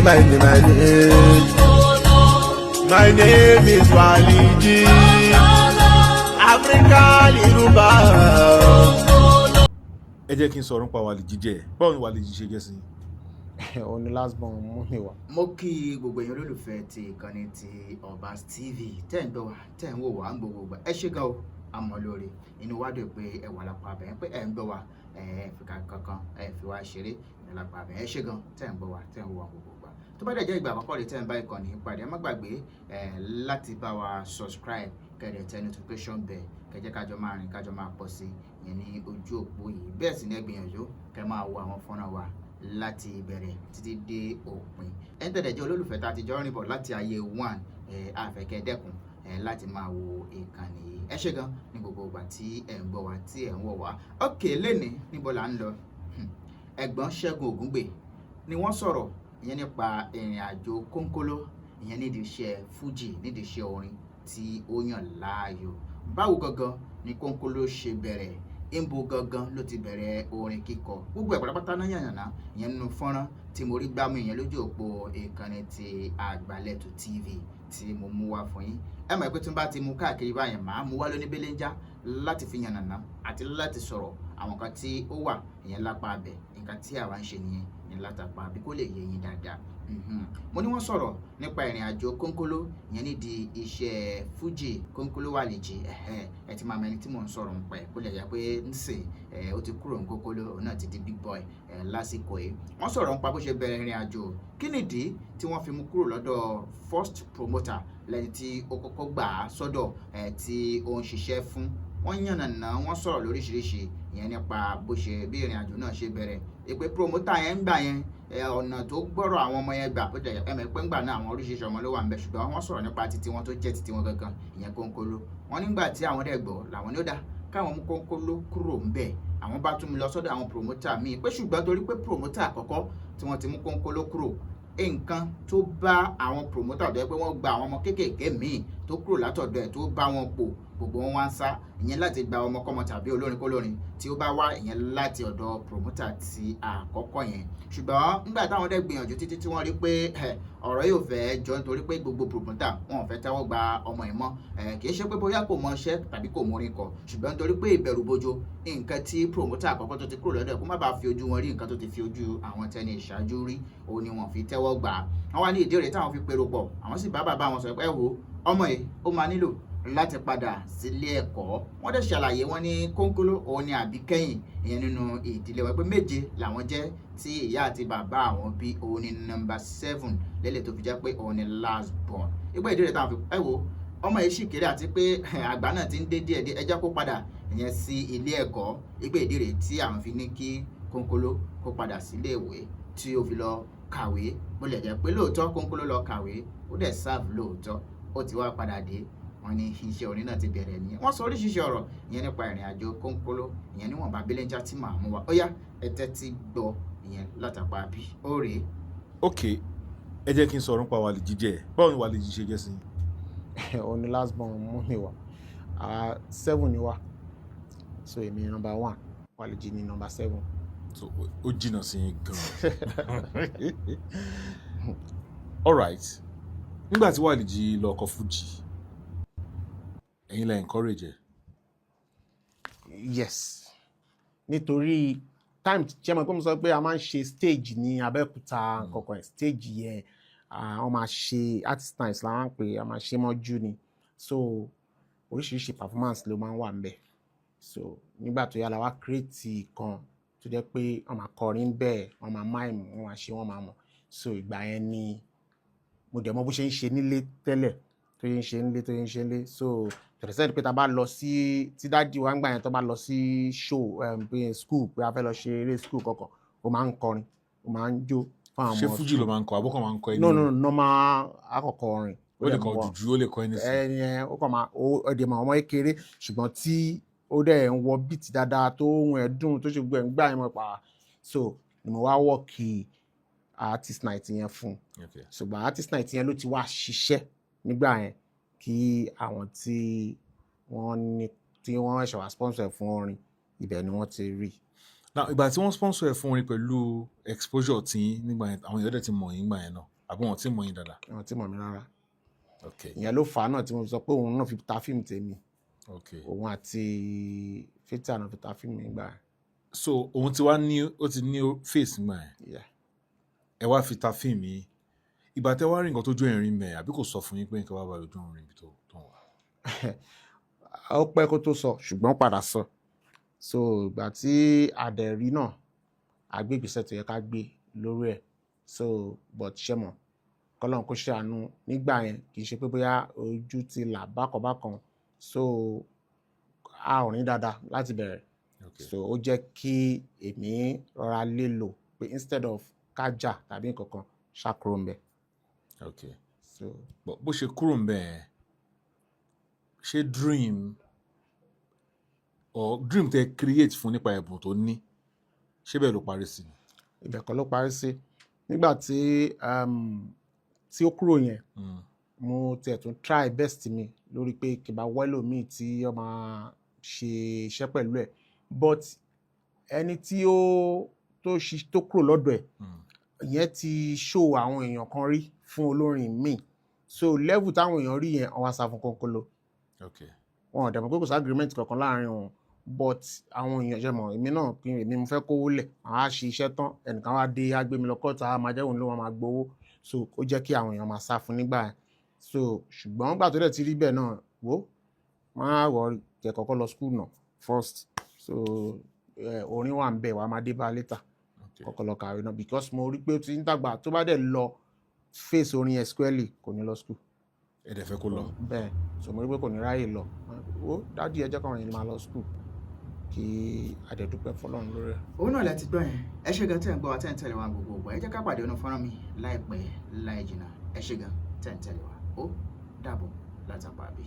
My name is Waliji, Africa Yoruba. Ẹ jẹ́ kí n sọ̀rọ̀ nípa Waliji jẹ́ báwo ni Waliji ṣe jẹ́ sí i. òun ni last born mú mi wá. mo kí gbogbo èèyàn olólùfẹ́ ti ìkànnì ti Obas TV tẹ́ ń gbọ́ wá tẹ́ ń wò wá ń gbogbo gbà ẹ ṣé gan o àmọ́ lórí inú wa dùn pé ẹ wà lápá abẹ́ pé ẹ ń gbọ́ wá ẹ fi kankan ẹ fi wá ṣeré ẹ lápá abẹ́ ẹ ṣé gan tẹ́ ń gbọ́ wá tẹ́ ń wò wá gbogbo gbà tó bá dẹ̀ jẹ́ ìgbà àkọ́kọ́ rẹ̀ tẹ́ ń bá ìkànnì pàdé ẹ má gbàgbé láti bá wa subscribe kẹ̀dẹ̀ tẹ notification bell kẹjẹ́ kájọ máa rìn kájọ máa pọ̀ sí ìyẹn ní ojú òpó yìí bẹ́ẹ̀ sì ní ẹ gbìyànjú kẹ́ máa wo àwọn fọ́nrán wa láti ìbẹ̀rẹ̀ títí dé òpin ẹni tẹ̀lé jẹ́ olólùfẹ́ tá a ti jọ rìn bọ̀ láti ayé one àfẹ́kẹ́ dẹ́kun láti máa wo ìkànnì yìí ẹ ṣé gan ní gbogbo ìgbà tí ẹ̀ ń gbọ́ wá tí ẹ̀ ń wò wá ókè lẹ́ni níbo là ń lọ ẹ̀gbọ́n Ṣẹ́gun Ògúngbè ni wọ́n sọ̀rọ̀ ìyẹn nípa ìrìn àjò kónkóló ìyẹn nídìí iṣẹ́ fújì nídìí iṣẹ́ orin tí ó yàn láàyò báwo gangan ni kónkóló ṣe bẹ̀rẹ̀ ìbò gangan ló ti bẹ̀rẹ̀ orin kíkọ gbogbo ẹ̀ pátápátá náà yànnàná ìyẹn nínú fọ́nrán tí mo rí gbámú ìyẹn lójú òpó ìkànnì ti Àgbàlẹ̀tù TV tí mo mú wá fún yín ẹ mọ̀ pé tí n bá ti mú káàkiri báyẹn màá mú wá lóní belenja láti fi yànnàná àti láti sọ̀rọ̀ àwọn kan tí ó wà ìyẹn lápá abẹ nǹkan tí àwa ń ṣe nìyẹn ní látàpá àbí kó lè yé yín dáadáa mo ní wọ́n sọ̀rọ̀ nípa ìrìn àjò kónkóló ìyẹn nídìí iṣẹ́ fújì kónkóló Waliji ẹ ti máa mẹni tí mò ń sọ̀rọ̀ ń pẹ́ kó lè yà pé ńsìn ó ti kúrò ní kónkóló òun náà ti di big boy lásìkò yìí wọ́n sọ̀rọ̀ nípa bó ṣe bẹ̀rẹ̀ ìrìn àjò kí nìdí tí wọ́n fi mú kúrò lọ́dọ̀ first promoter lẹ́ni tí ó kọ́kọ́ gbà á sọ́dọ̀ tí ó ń ṣiṣẹ́ fún wọ́n yànnàná wọ́n sọ̀rọ̀ lóríṣiríṣi ìyẹn nípa bó ṣe bí ìrìn àjò náà ṣe bẹ̀rẹ̀ èpè promoter yẹn ń gbà yẹn ọ̀nà tó gbọ́rọ̀ àwọn ọmọ yẹn gbà ó jẹ́ ẹ̀mẹ̀ pé ńgbà náà àwọn oríṣiríṣi ọmọ ló wà ń bẹ ṣùgbọ́n wọ́n sọ̀rọ̀ nípa títí wọn tó jẹ́ títí wọn gangan ìyẹn kónkóló wọ́n nígbà tí àwọn dẹ̀ gbọ́ làwọn ní ó dá káwọn mú kónkóló kúrò ń bẹ̀ àwọn bá tún mi lọ sọ́dọ̀ àwọn promoter míì pé ṣùgbọ́n torí pé promoter àkọ́kọ́ tí wọ́n ti mú kónkóló kúrò nǹkan tó bá àwọn promoter tó yẹ pé wọ́n gba àwọn ọmọ kéékèèké míì tó kúrò látọ̀dọ̀ ẹ̀ tó bá wọn pò gbogbo wọn wá ń sá ìyẹn láti gba ọmọkọ́mọ tàbí olórin kólórin tí ó bá wá ìyẹn láti ọ̀dọ̀ promoter ti àkọ́kọ́ yẹn ṣùgbọ́n nígbà táwọn dẹ̀ gbìyànjú títí tí wọ́n rí pé ọ̀rọ̀ yóò fẹ́ jọ nítorí pé gbogbo promoter wọn ò fẹ́ tẹ́wọ́ gba ọmọ ẹ̀ mọ́ kì í ṣe pé bóyá kò mọ iṣẹ́ tàbí kò mórin kọ ṣùgbọ́n nítorí pé ìbẹ̀rù bojo nǹkan tí promoter àkọ́kọ́ tó ti kúrò lọ́dọ̀ kó má bàa fi ojú wọn rí nǹkan tó ti fi ojú àwọn tẹni ìṣáájú rí òun ni wọ́n fi tẹ́wọ́ gbà wọ́n wá ní ìdí rẹ̀ táwọn fi pèrò pọ̀ àwọn sì bá bàbá wọn sọ pé ẹ wo ọmọ yìí ó máa nílò láti padà sílé ẹ̀kọ́ wọ́n dẹ̀ ṣàlàyé wọn ní kónkóló òun ni àbíkẹ́yìn ìyẹn nínú ìdílé wọn pé méje làwọn jẹ́ tí ìyá àti bàbá àwọn bí òun ni number 7 lélẹ̀ tó fi jẹ́ pé òun ni last born ìgbà ìdí rẹ̀ táwọn fi ẹ wo ọmọ yìí sì kéré àti pé àgbà náà ti ń dé díẹ̀ ẹ jẹ́ kó padà ìyẹn sí ilé ẹ̀kọ́ ìgbà ìdí rẹ̀ tí àwọn fi ní kí kónkóló kó padà sílé ìwé tí ó fi lọ kàwé bó lè jẹ́ pé lóòótọ́ kónkóló lọ kàwé ó dẹ̀ serve lóòótọ́ ó ti wá padà dé wọ́n ní iṣẹ́ orin náà ti bẹ̀rẹ̀ nìyẹn wọ́n sọ oríṣiríṣi ọ̀rọ̀ ìyẹn nípa ìrìn àjò kónkóló ìyẹn níwọ̀nba belenja tí màá mú wa ó yá ẹ tẹ́tí gbọ́ ìyẹn látàpá bí ó rèé. ok ẹ jẹ́ kí n sọ̀rọ̀ nípa Waliji jẹ́ báwo ni Waliji ṣe jẹ́ sí i. òun ni last born mú mi wá 7 ni wá so èmi number 1 Waliji ni number 7. so ó jìnnà sí i gan-an. alright nígbà tí Waliji lọ kọ fújì ẹ̀yin lẹ encourage ẹ. yes nítorí time tí ẹ mọ̀ pé mo sọ pé a máa ń ṣe stage ní Abẹ́òkúta kankan stage yẹn wọ́n máa ṣe artist night la máa ń pè a máa ṣe mọ́jú ni so oríṣiríṣi performance ló máa ń wà ńbẹ̀ so nígbà tó yá la wá create kan tó jẹ́ pé wọ́n máa kọrin bẹ́ẹ̀ wọ́n máa mime wọ́n máa ṣe wọ́n máa mọ̀ so ìgbà yẹn ni mo dẹ̀ mọ̀ bó ṣe ń ṣe nílé tẹ́lẹ̀ tó yẹn ń ṣe nílé so tẹ̀sẹ̀ pé ta bá lọ sí tí dájú wa ń gbà yẹn tó bá lọ sí show school pé a fẹ́ lọ ṣe eré school kankan ó máa ń kọrin ó máa ń jó fún àwọn ọmọ. ṣé fújì ló máa ń kọ àbúkọ máa ń kọ ẹni. no normal àkọ́kọ́ orin. ó lè kọ jùjú ó lè kọ ẹni sí. ẹni ó kàn máa ọdẹ mọ ọmọ kékeré ṣùgbọ́n tí ó dẹ̀ ń wọ beat dáadáa tó ohun ẹ̀ dùn tó ṣe gbogbo ẹ̀ ń gbà yẹn mọ́ pa so ni mo wá wọ́ọ̀kì artist night yẹn fún ṣùgbọ́n artist night yẹn ló ti wá ṣiṣẹ́ nígbà yẹn kí àwọn tí wọ́n ṣe wá sponsor ẹ̀ fún orin ibẹ̀ ni wọ́n ti rí. ìgbà tí wọ́n sponsor ẹ̀ fún orin pẹ̀lú exposure tí nígbà yẹn àwọn èèyàn dẹ̀ ti mọ̀ yín nígbà yẹn náà àbí wọn tí mọ̀ yín dáadáa. àwọn tí mọ̀ mí rárá ok ìyẹn ló fà á náà tí mo sọ pé òun náà fi ta fíìmù tèmi ok òun àti Fathia náà fi ta fíìmù nígbà yẹn. so òun ti wá ní ó ti ní face gbà yẹn Yeah. ẹ wá fi ta fíìmù yìí ìgbà tẹ́ wá rí nǹkan tójú ẹ̀rín mẹ́ àbí kò sọ fún yín pé nǹkan wá bá ojú ẹ̀rín ibi tó wà. ó pẹ́ kó tó sọ ṣùgbọ́n padà sọ so ìgbà tí àdẹ̀rí náà àgbégbèsè tó yẹ ká gbé lórí ẹ̀ so but ṣe mọ̀ kọ́lọ́n kó ṣàánú nígbà yẹn kì í ṣe pé bóyá ojú ti là bákanbákan so a ò rìn dáadáa láti bẹ̀rẹ̀ okay so ó jẹ́ kí èmi rọra lè lò pé instead of kájà tàbí nǹkan kan ṣàkóró ń bẹ̀ okay so bó ṣe kúrò ń bẹ̀ ẹ́ ṣé dream tẹ́ create fún nípa ẹ̀bùn tó ní ṣé bẹ́ẹ̀ ló parí sí ni. ibẹ̀ kan ló parí sí nígbà tí ó kúrò yẹn mo tiẹ̀ tún try best mi lórí pé kí n bá wẹ́lò míì tí ó máa ṣe iṣẹ́ pẹ̀lú ẹ̀ but ẹni tí tó kúrò lọ́dọ̀ ẹ̀ ìyẹn ti show àwọn èèyàn kan rí fún olórin míì so level táwọn èèyàn rí yẹn wọ́n wá sá fún kónkóló okay wọn ò dẹ̀mọ̀ pé kò sí agreement kankan láàrin wọn but àwọn èèyàn ṣe mọ̀ èmi náà kí èmi mo fẹ́ kówó lẹ̀ àwọn á ṣe iṣẹ́ tán ẹnìkan wá dé á gbé mi lọ kọ́ta á máa jẹ́wọ́n ló wọn máa gbowó so ó jẹ́ kí àwọn èèyàn máa sá fún nígbà yẹn so ṣùgbọ́n nígbà tó dẹ̀ ti rí bẹ́ẹ̀ náà wò máa wọ̀ jẹ́ kọ́kọ́ lọ school náà first so orin wà ń bẹ̀ wà á máa dé bá later kọ́kọ́ lọ kàwé náà because mo rí pé ó ti ń dàgbà tó bá dẹ̀ lọ face orin yẹn squarely kò ní lọ school ẹ dẹ̀ fẹ́ kó lọ. bẹ́ẹ̀ so mo rí pé kò ní ráyè lọ ó dádì ẹ jẹ́ káwọn yẹn máa lọ school kí adẹ̀dúpẹ́ fọlọ́run lórí ẹ̀. òun náà lẹ ti gbọ́ yẹn ẹ ṣé gan tẹ́ ń gbọ́ wa tẹ́ ń tẹ̀lé wa gbogbo ògbà ẹ jẹ́ ká pàdé ọ̀nà fọ́nrán mi láìpẹ́ láì jìnnà ẹ ṣé gan tẹ́ ń tẹ̀lé wa ó dàbọ̀ látàpá bí.